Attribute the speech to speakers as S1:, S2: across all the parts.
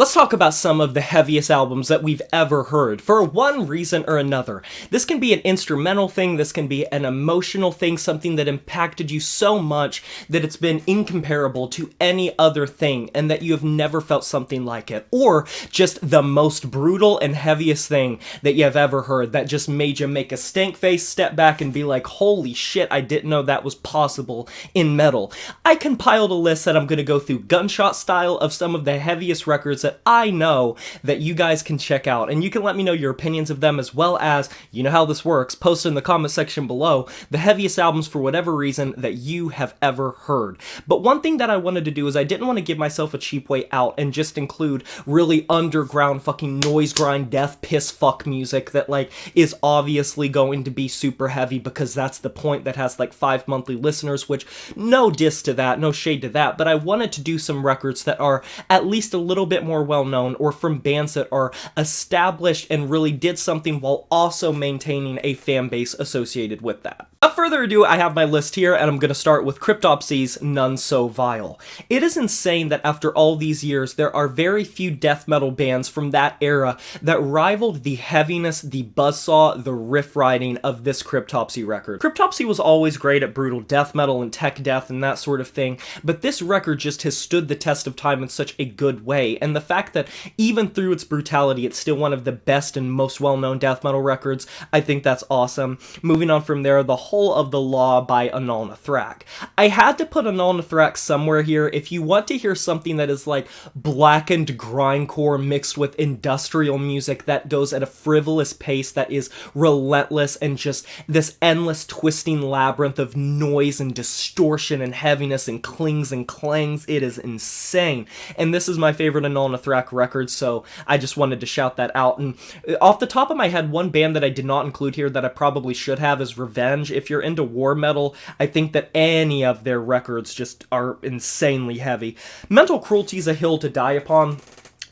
S1: Let's talk about some of the heaviest albums that we've ever heard, for one reason or another. This can be an instrumental thing, this can be an emotional thing, something that impacted you so much that it's been incomparable to any other thing, and that you have never felt something like it. Or just the most brutal and heaviest thing that you have ever heard that just made you make a stank face, step back, and be like, holy shit, I didn't know that was possible in metal. I compiled a list that I'm going to go through gunshot style of some of the heaviest records that I know that you guys can check out, and you can let me know your opinions of them, as well as, you know how this works, post in the comment section below the heaviest albums for whatever reason that you have ever heard. But one thing that I wanted to do is I didn't want to give myself a cheap way out and just include really underground fucking noise grind death piss fuck music that like is obviously going to be super heavy because that's the point, that has like 5 monthly listeners, which no diss to that, no shade to that, but I wanted to do some records that are at least a little bit more well-known, or from bands that are established and really did something while also maintaining a fan base associated with that. Without further ado, I have my list here, and I'm going to start with Cryptopsy's None So Vile. It is insane that after all these years, there are very few death metal bands from that era that rivaled the heaviness, the buzzsaw, the riff writing of this Cryptopsy record. Cryptopsy was always great at brutal death metal and tech death and that sort of thing, but this record just has stood the test of time in such a good way, and the fact that even through its brutality, it's still one of the best and most well-known death metal records, I think that's awesome. Moving on from there, The Whole of the Law by Anal Nathrak. I had to put Anal Nathrak somewhere here. If you want to hear something that is like blackened grindcore mixed with industrial music that goes at a frivolous pace that is relentless and just this endless twisting labyrinth of noise and distortion and heaviness and clings and clangs, it is insane. And this is my favorite Anal Nathrak record, so I just wanted to shout that out. And off the top of my head, one band that I did not include here that I probably should have is Revenge. If you're into war metal, I think that any of their records just are insanely heavy. Mental Cruelty is a hill to die upon.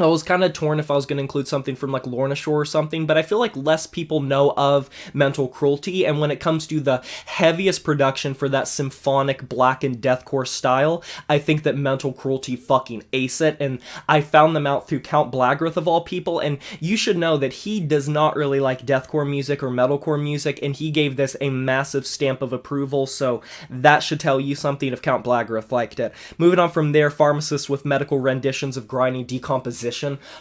S1: I was kind of torn if I was going to include something from like Lorna Shore or something, but I feel like less people know of Mental Cruelty, and when it comes to the heaviest production for that symphonic black and deathcore style, I think that Mental Cruelty fucking ace it, and I found them out through Count Blagrath of all people, and you should know that he does not really like deathcore music or metalcore music, and he gave this a massive stamp of approval, so that should tell you something if Count Blagrath liked it. Moving on from there, Pharmacist with medical renditions of grinding decomposition.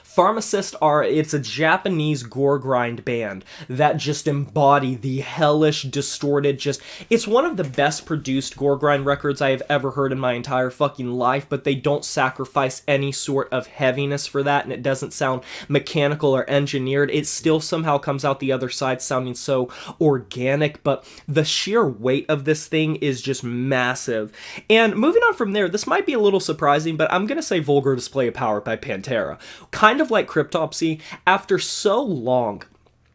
S1: Pharmacist it's a Japanese gore grind band that just embody the hellish, distorted, it's one of the best produced gore grind records I have ever heard in my entire fucking life, but they don't sacrifice any sort of heaviness for that, and it doesn't sound mechanical or engineered. It still somehow comes out the other side sounding so organic, but the sheer weight of this thing is just massive. And moving on from there, this might be a little surprising, but I'm gonna say Vulgar Display of Power by Pantera. Kind of like Cryptopsy, after so long,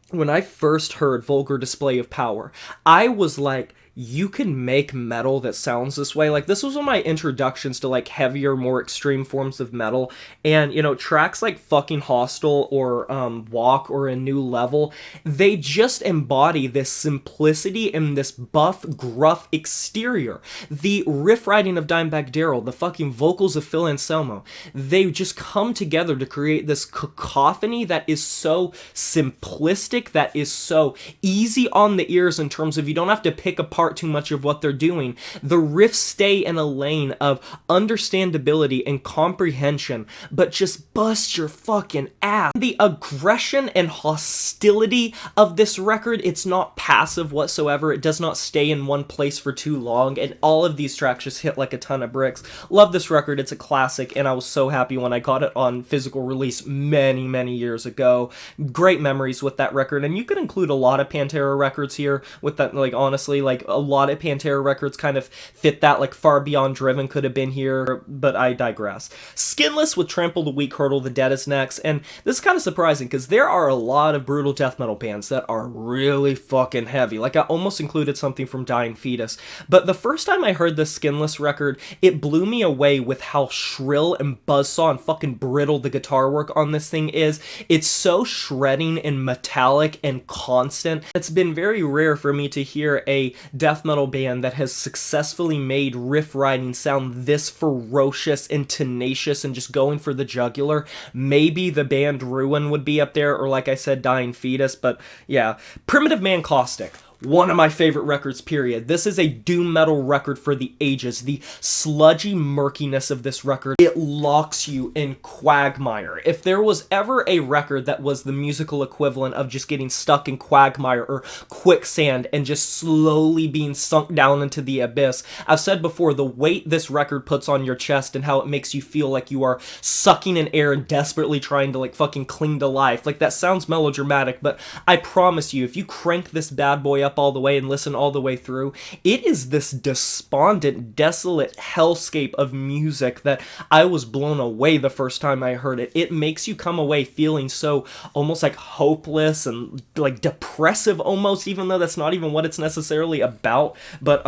S1: when I first heard Vulgar Display of Power, I was like, you can make metal that sounds this way. Like, this was one of my introductions to like heavier, more extreme forms of metal, and you know, tracks like fucking Hostile or Walk or A New Level, they just embody this simplicity and this buff, gruff exterior. The riff writing of Dimebag Darrell, the fucking vocals of Phil Anselmo, they just come together to create this cacophony that is so simplistic, that is so easy on the ears in terms of you don't have to pick apart too much of what they're doing. The riffs stay in a lane of understandability and comprehension, but just bust your fucking ass. The aggression and hostility of this record, it's not passive whatsoever. It does not stay in one place for too long, and all of these tracks just hit like a ton of bricks. Love this record. It's a classic, and I was so happy when I got it on physical release many years ago. Great memories with that record, and you could include a lot of Pantera records here with that. Like, honestly, like a lot of Pantera records kind of fit that, like Far Beyond Driven could have been here, but I digress. Skinless with Trample the Weak, Hurdle the Dead is next, and this is kind of surprising because there are a lot of brutal death metal bands that are really fucking heavy. Like, I almost included something from Dying Fetus, but the first time I heard the Skinless record, it blew me away with how shrill and buzzsaw and fucking brittle the guitar work on this thing is. It's so shredding and metallic and constant. It's been very rare for me to hear a death metal band that has successfully made riff writing sound this ferocious and tenacious and just going for the jugular, maybe the band Ruin would be up there, or like I said, Dying Fetus, but yeah. Primitive Man Caustic. One of my favorite records, period. This is a doom metal record for the ages. The sludgy murkiness of this record, it locks you in quagmire. If there was ever a record that was the musical equivalent of just getting stuck in quagmire or quicksand and just slowly being sunk down into the abyss, I've said before, the weight this record puts on your chest and how it makes you feel like you are sucking in air and desperately trying to like fucking cling to life. Like, that sounds melodramatic, but I promise you, if you crank this bad boy up all the way and listen all the way through, it is this despondent, desolate hellscape of music that I was blown away the first time I heard it. It makes you come away feeling so almost like hopeless and like depressive almost, even though that's not even what it's necessarily about. But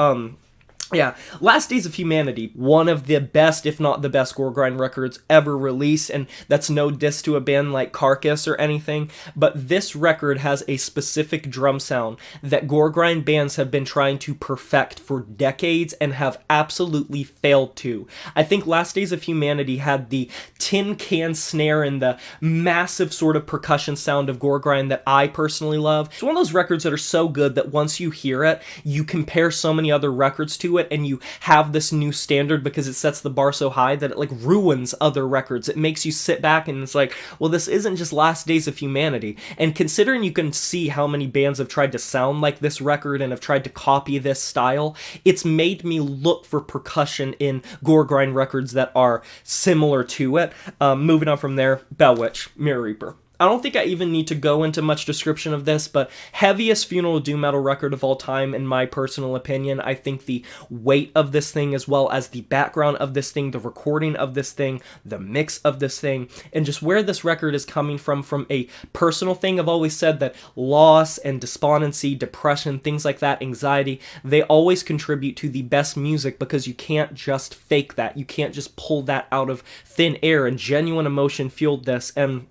S1: yeah, Last Days of Humanity, one of the best, if not the best, gore grind records ever released, and that's no diss to a band like Carcass or anything, but this record has a specific drum sound that gore grind bands have been trying to perfect for decades and have absolutely failed to. I think Last Days of Humanity had the tin can snare and the massive sort of percussion sound of gore grind that I personally love. It's one of those records that are so good that once you hear it, you compare so many other records to it, and you have this new standard because it sets the bar so high that it like ruins other records. It makes you sit back and it's like, well, this isn't just Last Days of Humanity. And considering you can see how many bands have tried to sound like this record and have tried to copy this style, it's made me look for percussion in gore grind records that are similar to it. Moving on from there, Bell Witch, Mirror Reaper. I don't think I even need to go into much description of this, but heaviest funeral doom metal record of all time, in my personal opinion. I think the weight of this thing, as well as the background of this thing, the recording of this thing, the mix of this thing, and just where this record is coming from a personal thing. I've always said that loss and despondency, depression, things like that, anxiety, they always contribute to the best music because you can't just fake that. You can't just pull that out of thin air, and genuine emotion fueled this. And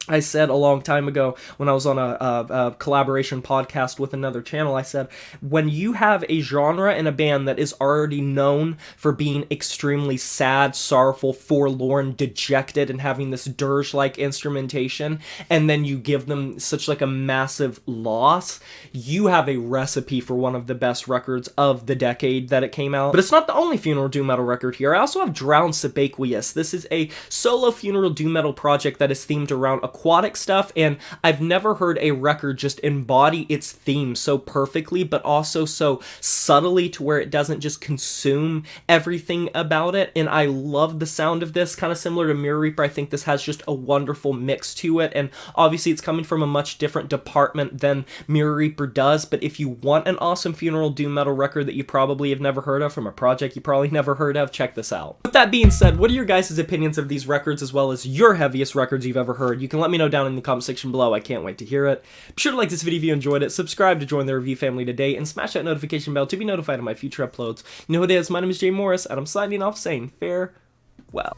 S1: I said a long time ago when I was on a collaboration podcast with another channel, I said, when you have a genre and a band that is already known for being extremely sad, sorrowful, forlorn, dejected, and having this dirge-like instrumentation, and then you give them such like a massive loss, you have a recipe for one of the best records of the decade that it came out. But it's not the only funeral doom metal record here. I also have Drowned Sebaqueous. This is a solo funeral doom metal project that is themed around aquatic stuff, and I've never heard a record just embody its theme so perfectly, but also so subtly to where it doesn't just consume everything about it. And I love the sound of this, kind of similar to Mirror Reaper. I think this has just a wonderful mix to it, and obviously it's coming from a much different department than Mirror Reaper does. But if you want an awesome funeral doom metal record that you probably have never heard of from a project you probably never heard of, check this out. With that being said, what are your guys' opinions of these records, as well as your heaviest records you've ever heard? You can let me know down in the comment section below. I can't wait to hear it. Be sure to like this video if you enjoyed it, subscribe to join the review family today, and smash that notification bell to be notified of my future uploads. You know who it is, my name is Jay Morris, and I'm signing off saying farewell.